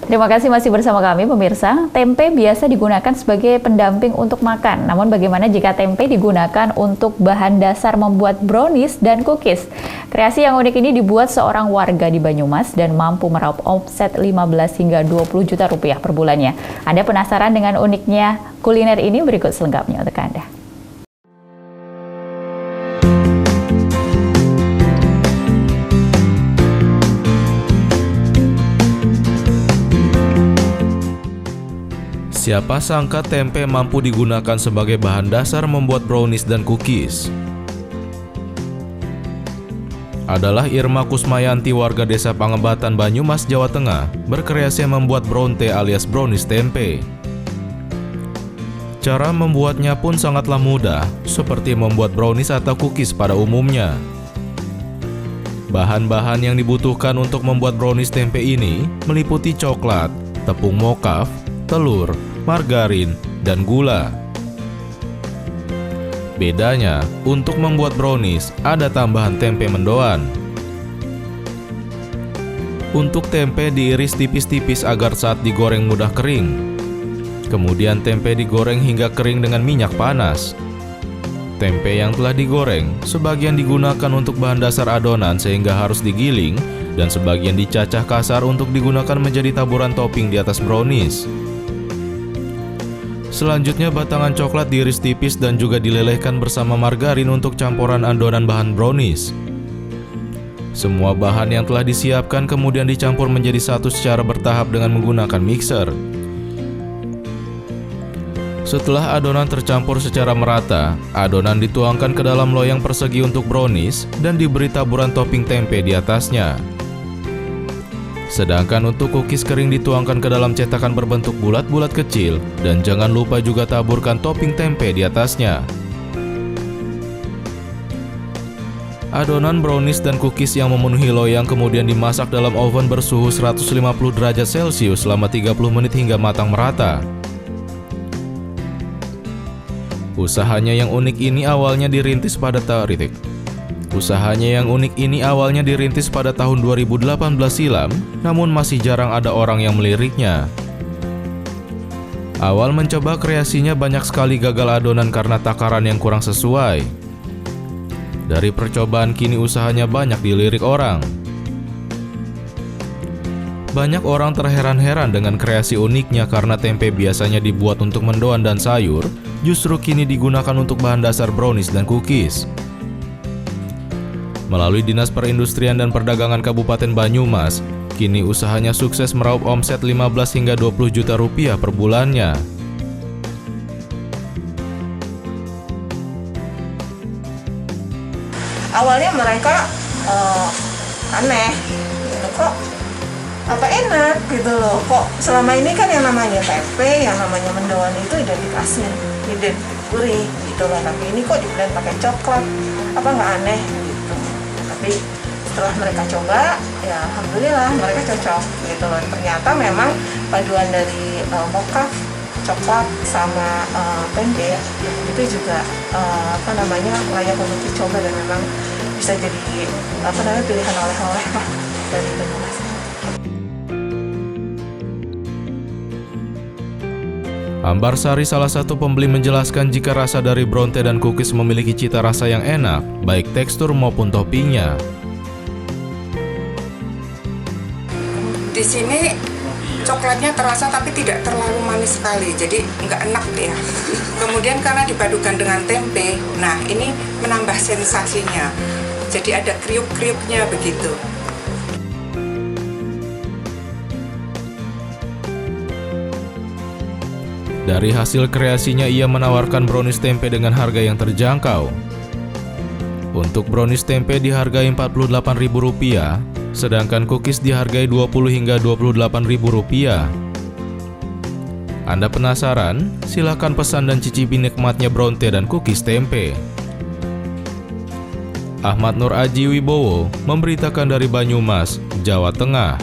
Terima kasih masih bersama kami pemirsa. Tempe biasa digunakan sebagai pendamping untuk makan. Namun bagaimana jika tempe digunakan untuk bahan dasar membuat brownies dan cookies? Kreasi yang unik ini dibuat seorang warga di Banyumas dan mampu meraup omset 15 hingga 20 juta rupiah per bulannya. Anda penasaran dengan uniknya kuliner ini? Berikut selengkapnya untuk Anda. Siapa sangka tempe mampu digunakan sebagai bahan dasar membuat brownies dan cookies? Adalah Irma Kusmayanti, warga desa Pangebatan, Banyumas, Jawa Tengah, berkreasi membuat bronte alias brownies tempe. Cara membuatnya pun sangatlah mudah, seperti membuat brownies atau cookies pada umumnya. Bahan-bahan yang dibutuhkan untuk membuat brownies tempe ini meliputi coklat, tepung mokaf, telur, margarin, dan gula. Bedanya, untuk membuat brownies ada tambahan tempe mendoan. Untuk tempe diiris tipis-tipis agar saat digoreng mudah kering. Kemudian tempe digoreng hingga kering dengan minyak panas. Tempe yang telah digoreng, sebagian digunakan untuk bahan dasar adonan sehingga harus digiling, dan sebagian dicacah kasar untuk digunakan menjadi taburan topping di atas brownies. Selanjutnya batangan coklat diiris tipis dan juga dilelehkan bersama margarin untuk campuran adonan bahan brownies. Semua bahan yang telah disiapkan kemudian dicampur menjadi satu secara bertahap dengan menggunakan mixer. Setelah adonan tercampur secara merata, adonan dituangkan ke dalam loyang persegi untuk brownies dan diberi taburan topping tempe di atasnya. Sedangkan untuk cookies kering dituangkan ke dalam cetakan berbentuk bulat-bulat kecil dan jangan lupa juga taburkan topping tempe di atasnya. Adonan brownies dan cookies yang memenuhi loyang kemudian dimasak dalam oven bersuhu 150 derajat Celcius selama 30 menit hingga matang merata. Usahanya yang unik ini awalnya dirintis pada tahun 2018 silam, namun masih jarang ada orang yang meliriknya. Awal mencoba kreasinya banyak sekali gagal adonan karena takaran yang kurang sesuai. Dari percobaan kini usahanya banyak dilirik orang. Banyak orang terheran-heran dengan kreasi uniknya karena tempe biasanya dibuat untuk mendoan dan sayur, justru kini digunakan untuk bahan dasar brownies dan cookies. Melalui Dinas Perindustrian dan Perdagangan Kabupaten Banyumas, kini usahanya sukses meraup omset 15 hingga 20 juta rupiah per bulannya. Awalnya mereka aneh, gitu, kok apa enak gitu loh, kok selama ini kan yang namanya tempe, yang namanya mendoan itu identik gurih gitu loh, tapi ini kok diblend pakai coklat, apa nggak aneh? Tapi setelah mereka coba, ya alhamdulillah mereka cocok gitu loh. Ternyata memang paduan dari mokaf, coklat sama tempe itu juga layak untuk dicoba dan memang bisa jadi pilihan oleh-oleh dari Banyumas. Ambarsari, salah satu pembeli, menjelaskan jika rasa dari bronte dan cookies memiliki cita rasa yang enak, baik tekstur maupun toppingnya. Di sini coklatnya terasa tapi tidak terlalu manis sekali, jadi nggak enak ya. Kemudian karena dipadukan dengan tempe, nah ini menambah sensasinya, jadi ada kriuk-kriuknya begitu. Dari hasil kreasinya, ia menawarkan brownies tempe dengan harga yang terjangkau. Untuk brownies tempe dihargai Rp48.000, sedangkan cookies dihargai Rp20 hingga Rp28.000. Anda penasaran? Silahkan pesan dan cicipi nikmatnya bronte dan cookies tempe. Ahmad Nur Aji Wibowo memberitakan dari Banyumas, Jawa Tengah.